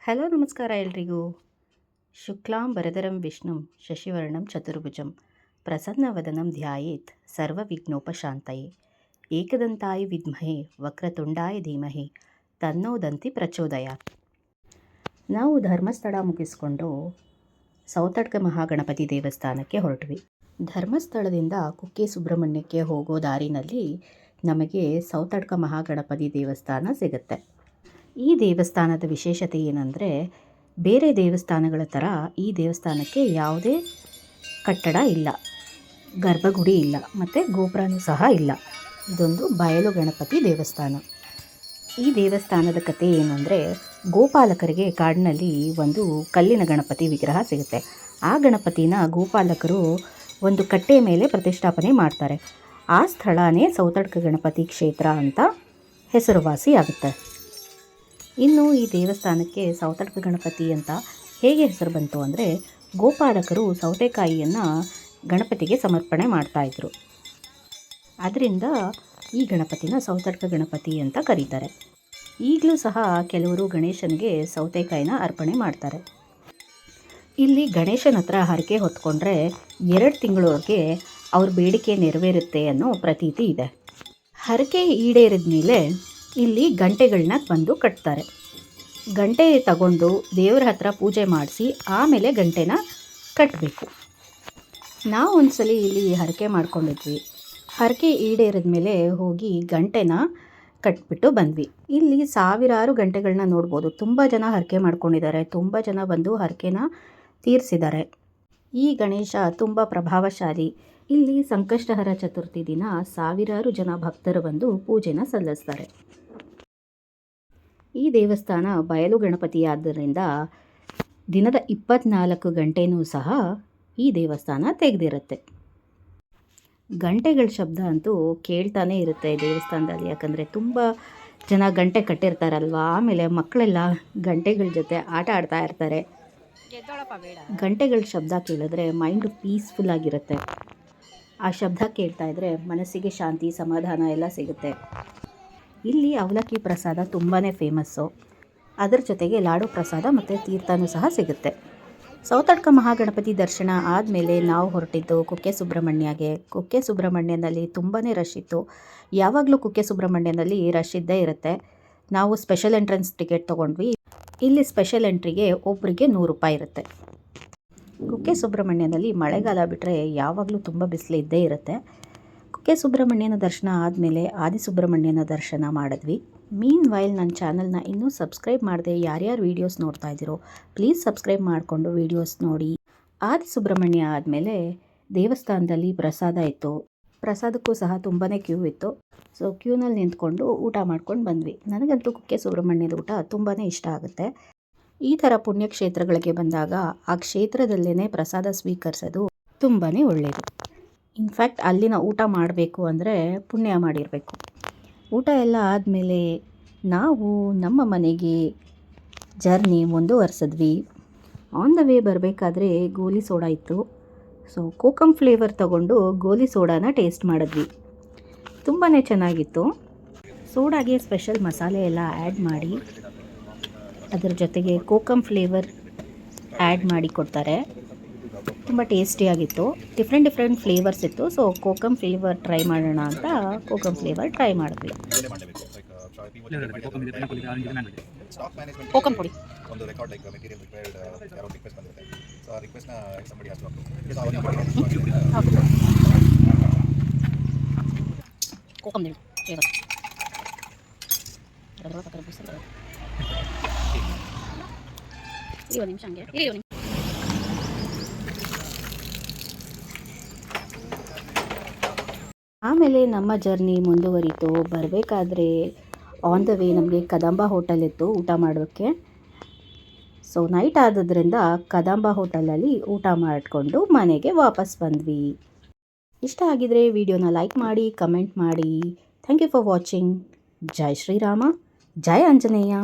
Hello ನಮಸ್ಕಾರ ಎಲ್ರಿಗೂ. ಶುಕ್ಲಾಂ ವರದರಂ ವಿಷ್ಣುಂ ಶಶಿವರ್ಣಂ ಚತುರ್ಭುಜಂ ಪ್ರಸನ್ನವದನಂ ಧ್ಯಾಯೇತ್ ಸರ್ವವಿಘ್ನೋಪಶಾಂತಯೇ ಏಕದಂತಾಯ ವಿದ್ಮಹೇ ವಕ್ರತುಂಡಾಯ ಧೀಮಹಿ ತನ್ನೋ ದಂತಿ ಪ್ರಚೋದಯಾತ್. ನಾವು ಧರ್ಮಸ್ಥಳ ಮುಗಿಸ್ಕೊಂಡು ಸೌತಡ್ಕ ಮಹಾಗಣಪತಿ ದೇವಸ್ಥಾನಕ್ಕೆ ಹೊರಟ್ವಿ. ಧರ್ಮಸ್ಥಳದಿಂದ ಕುಕ್ಕೆ ಸುಬ್ರಹ್ಮಣ್ಯಕ್ಕೆ ಹೋಗೋ ದಾರಿನಲ್ಲಿ ನಮಗೆ ಸೌತಡ್ಕ ಮಹಾಗಣಪತಿ ದೇವಸ್ಥಾನ ಸಿಗುತ್ತೆ. ಈ ದೇವಸ್ಥಾನದ ವಿಶೇಷತೆ ಏನಂದರೆ, ಬೇರೆ ದೇವಸ್ಥಾನಗಳ ಥರ ಈ ದೇವಸ್ಥಾನಕ್ಕೆ ಯಾವುದೇ ಕಟ್ಟಡ ಇಲ್ಲ, ಗರ್ಭಗುಡಿ ಇಲ್ಲ ಮತ್ತು ಗೋಪುರನೂ ಸಹ ಇಲ್ಲ. ಇದೊಂದು ಬಯಲು ಗಣಪತಿ ದೇವಸ್ಥಾನ. ಈ ದೇವಸ್ಥಾನದ ಕಥೆ ಏನಂದರೆ, ಗೋಪಾಲಕರಿಗೆ ಕಾಡಿನಲ್ಲಿ ಒಂದು ಕಲ್ಲಿನ ಗಣಪತಿ ವಿಗ್ರಹ ಸಿಗುತ್ತೆ. ಆ ಗಣಪತಿನ ಗೋಪಾಲಕರು ಒಂದು ಕಟ್ಟೆಯ ಮೇಲೆ ಪ್ರತಿಷ್ಠಾಪನೆ ಮಾಡ್ತಾರೆ. ಆ ಸ್ಥಳನೇ ಸೌತಡ್ಕ ಗಣಪತಿ ಕ್ಷೇತ್ರ ಅಂತ ಹೆಸರುವಾಸಿ ಆಗುತ್ತೆ. ಇನ್ನು ಈ ದೇವಸ್ಥಾನಕ್ಕೆ ಸೌತಡ್ಕ ಗಣಪತಿ ಅಂತ ಹೇಗೆ ಹೆಸರು ಬಂತು ಅಂದರೆ, ಗೋಪಾಲಕರು ಸೌತೆಕಾಯಿಯನ್ನು ಗಣಪತಿಗೆ ಸಮರ್ಪಣೆ ಮಾಡ್ತಾಯಿದ್ರು. ಅದರಿಂದ ಈ ಗಣಪತಿನ ಸೌತಡ್ಕ ಗಣಪತಿ ಅಂತ ಕರೀತಾರೆ. ಈಗಲೂ ಸಹ ಕೆಲವರು ಗಣೇಶನಿಗೆ ಸೌತೆಕಾಯಿನ ಅರ್ಪಣೆ ಮಾಡ್ತಾರೆ. ಇಲ್ಲಿ ಗಣೇಶನ ಹತ್ರ ಹರಕೆ ಹೊತ್ಕೊಂಡ್ರೆ 2 ತಿಂಗಳವರೆಗೆ ಅವ್ರ ಬೇಡಿಕೆ ನೆರವೇರುತ್ತೆ ಅನ್ನೋ ಪ್ರತೀತಿ ಇದೆ. ಹರಕೆ ಈಡೇರಿದ ಮೇಲೆ ಇಲ್ಲಿ ಗಂಟೆಗಳನ್ನ ಬಂದು ಕಟ್ತಾರೆ. ಗಂಟೆ ತಗೊಂಡು ದೇವರ ಹತ್ರ ಪೂಜೆ ಮಾಡಿಸಿ ಆಮೇಲೆ ಗಂಟೆನ ಕಟ್ಟಬೇಕು. ನಾವು ಒಂದ್ಸಲ ಇಲ್ಲಿ ಹರಕೆ ಮಾಡ್ಕೊಂಡಿದ್ವಿ. ಹರಕೆ ಈಡೇರಿದ ಮೇಲೆ ಹೋಗಿ ಗಂಟೆನ ಕಟ್ಬಿಟ್ಟು ಬಂದ್ವಿ. ಇಲ್ಲಿ ಸಾವಿರಾರು ಗಂಟೆಗಳನ್ನ ನೋಡ್ಬೋದು. ತುಂಬ ಜನ ಹರಕೆ ಮಾಡ್ಕೊಂಡಿದ್ದಾರೆ, ತುಂಬ ಜನ ಬಂದು ಹರಕೆನ ತೀರಿಸಿದ್ದಾರೆ. ಈ ಗಣೇಶ ತುಂಬ ಪ್ರಭಾವಶಾಲಿ. ಇಲ್ಲಿ ಸಂಕಷ್ಟಹರ ಚತುರ್ಥಿ ದಿನ ಸಾವಿರಾರು ಜನ ಭಕ್ತರು ಬಂದು ಪೂಜೆನ ಸಲ್ಲಿಸ್ತಾರೆ. ಈ ದೇವಸ್ಥಾನ ಬಯಲು ಗಣಪತಿಯಾದ್ದರಿಂದ ದಿನದ 24 ಗಂಟೆನೂ ಸಹ ಈ ದೇವಸ್ಥಾನ ತೆಗೆದಿರುತ್ತೆ. ಗಂಟೆಗಳ ಶಬ್ದ ಅಂತೂ ಕೇಳ್ತಾನೆ ಇರುತ್ತೆ ದೇವಸ್ಥಾನದಲ್ಲಿ. ಯಾಕಂದರೆ ತುಂಬ ಜನ ಗಂಟೆ ಕಟ್ಟಿರ್ತಾರಲ್ವ, ಆಮೇಲೆ ಮಕ್ಕಳೆಲ್ಲ ಗಂಟೆಗಳ ಜೊತೆ ಆಟ ಆಡ್ತಾ ಇರ್ತಾರೆ. ಗಂಟೆಗಳ ಶಬ್ದ ಕೇಳಿದ್ರೆ ಮೈಂಡು ಪೀಸ್ಫುಲ್ ಆಗಿರುತ್ತೆ. ಆ ಶಬ್ದ ಕೇಳ್ತಾ ಇದ್ದರೆ ಮನಸ್ಸಿಗೆ ಶಾಂತಿ, ಸಮಾಧಾನ ಎಲ್ಲ ಸಿಗುತ್ತೆ. ಇಲ್ಲಿ ಅವಲಕ್ಕಿ ಪ್ರಸಾದ ತುಂಬಾ ಫೇಮಸ್ಸು. ಅದರ ಜೊತೆಗೆ ಲಾಡು ಪ್ರಸಾದ ಮತ್ತು ತೀರ್ಥನೂ ಸಹ ಸಿಗುತ್ತೆ. ಸೌತಡ್ಕ ಮಹಾಗಣಪತಿ ದರ್ಶನ ಆದಮೇಲೆ ನಾವು ಹೊರಟಿದ್ದು ಕುಕ್ಕೆ ಸುಬ್ರಹ್ಮಣ್ಯಗೆ. ಕುಕ್ಕೆ ಸುಬ್ರಹ್ಮಣ್ಯನಲ್ಲಿ ತುಂಬಾ ರಶ್ ಇತ್ತು. ಯಾವಾಗಲೂ ಕುಕ್ಕೆ ಸುಬ್ರಹ್ಮಣ್ಯನಲ್ಲಿ ರಶ್ ಇದ್ದೇ ಇರುತ್ತೆ. ನಾವು ಸ್ಪೆಷಲ್ ಎಂಟ್ರೆನ್ಸ್ ಟಿಕೆಟ್ ತೊಗೊಂಡ್ವಿ. ಇಲ್ಲಿ ಸ್ಪೆಷಲ್ ಎಂಟ್ರಿಗೆ ಒಬ್ಬರಿಗೆ 100 ರೂಪಾಯಿ ಇರುತ್ತೆ. ಕುಕ್ಕೆ ಸುಬ್ರಹ್ಮಣ್ಯದಲ್ಲಿ ಮಳೆಗಾಲ ಬಿಟ್ಟರೆ ಯಾವಾಗಲೂ ತುಂಬ ಬಿಸಿಲು ಇದ್ದೇ ಇರುತ್ತೆ. ಕುಕ್ಕೆ ಸುಬ್ರಹ್ಮಣ್ಯನ ದರ್ಶನ ಆದಮೇಲೆ ಆದಿಸುಬ್ರಹ್ಮಣ್ಯನ ದರ್ಶನ ಮಾಡಿದ್ವಿ. ಮೀನ್ ವೈಲ್ ನನ್ನ ಚಾನಲ್ನ ಇನ್ನೂ ಸಬ್ಸ್ಕ್ರೈಬ್ ಮಾಡದೆ ಯಾರ್ಯಾರು ವೀಡಿಯೋಸ್ ನೋಡ್ತಾ ಇದ್ದೀರೋ ಪ್ಲೀಸ್ ಸಬ್ಸ್ಕ್ರೈಬ್ ಮಾಡಿಕೊಂಡು ವೀಡಿಯೋಸ್ ನೋಡಿ. ಆದಿಸುಬ್ರಹ್ಮಣ್ಯ ಆದಮೇಲೆ ದೇವಸ್ಥಾನದಲ್ಲಿ ಪ್ರಸಾದ ಇತ್ತು. ಪ್ರಸಾದಕ್ಕೂ ಸಹ ತುಂಬಾ ಕ್ಯೂ ಇತ್ತು. ಸೊ ಕ್ಯೂನಲ್ಲಿ ನಿಂತ್ಕೊಂಡು ಊಟ ಮಾಡ್ಕೊಂಡು ಬಂದ್ವಿ. ನನಗಂತೂ ಕುಕ್ಕೆ ಸುಬ್ರಹ್ಮಣ್ಯದ ಊಟ ತುಂಬಾ ಇಷ್ಟ ಆಗುತ್ತೆ. ಈ ಥರ ಪುಣ್ಯಕ್ಷೇತ್ರಗಳಿಗೆ ಬಂದಾಗ ಆ ಕ್ಷೇತ್ರದಲ್ಲೇ ಪ್ರಸಾದ ಸ್ವೀಕರಿಸೋದು ತುಂಬಾ ಒಳ್ಳೆಯದು. ಇನ್ಫ್ಯಾಕ್ಟ್ ಅಲ್ಲಿನ ಊಟ ಮಾಡಬೇಕು ಅಂದರೆ ಪುಣ್ಯ ಮಾಡಿರಬೇಕು. ಊಟ ಎಲ್ಲ ಆದಮೇಲೆ ನಾವು ನಮ್ಮ ಮನೆಗೆ ಜರ್ನಿ ಮುಂದುವರ್ಸಿದ್ವಿ. ಆನ್ ದ ವೇ ಬರಬೇಕಾದ್ರೆ ಗೋಲಿ ಸೋಡಾ ಇತ್ತು. ಸೊ ಕೋಕಮ್ ಫ್ಲೇವರ್ ತಗೊಂಡು ಗೋಲಿ ಸೋಡಾನ ಟೇಸ್ಟ್ ಮಾಡಿದ್ವಿ. ತುಂಬಾ ಚೆನ್ನಾಗಿತ್ತು. ಸೋಡಾಗೆ ಸ್ಪೆಷಲ್ ಮಸಾಲೆ ಎಲ್ಲ ಆ್ಯಡ್ ಮಾಡಿ ಅದರ ಜೊತೆಗೆ ಕೋಕಮ್ ಫ್ಲೇವರ್ ಆ್ಯಡ್ ಮಾಡಿ ಕೊಡ್ತಾರೆ. ತುಂಬ ಟೇಸ್ಟಿಯಾಗಿತ್ತು. ಡಿಫ್ರೆಂಟ್ ಫ್ಲೇವರ್ಸ್ ಇತ್ತು. ಸೊ ಕೋಕಮ್ ಫ್ಲೇವರ್ ಟ್ರೈ ಮಾಡೋಣ ಅಂತ ಕೋಕಮ್ ಫ್ಲೇವರ್ ಟ್ರೈ ಮಾಡಿದ್ವಿ. ಕೋಕಮ್ ಪುಡಿ ಒಂದು ರೆಕಾರ್ಡ್ ಲೈಕ್ ಮೆಟೀರಿಯಲ್ ರಿಕ್ವೈರ್ಡ್ ಯಾರೋ ರಿಕ್ವೆಸ್ಟ್ ಬಂದಿರುತ್ತೆ. ಸೊ ಆ ರಿಕ್ವೆಸ್ಟ್ ನ somebody has to upload. Kokum ನೀರು ಫ್ಲೇವರ್ ಒಂದು ನಿಮಿಷ ಹಂಗೆ ಇರಿ. ಆಮೇಲೆ ನಮ್ಮ ಜರ್ನಿ ಮುಂದುವರಿತು. ಬರಬೇಕಾದ್ರೆ ಆನ್ ದ ವೇ ನಮಗೆ ಕದಂಬ ಹೋಟೆಲ್ ಇತ್ತು ಊಟ ಮಾಡೋಕ್ಕೆ. ಸೊ ನೈಟ್ ಆದದ್ರಿಂದ ಕದಂಬ ಹೋಟೆಲಲ್ಲಿ ಊಟ ಮಾಡಿಕೊಂಡು ಮನೆಗೆ ವಾಪಸ್ ಬಂದ್ವಿ. ಇಷ್ಟ ಆಗಿದರೆ ವಿಡಿಯೋನ ಲೈಕ್ ಮಾಡಿ, ಕಮೆಂಟ್ ಮಾಡಿ. Thank you for watching. ಜೈ ಶ್ರೀರಾಮ, ಜೈ ಆಂಜನೇಯ.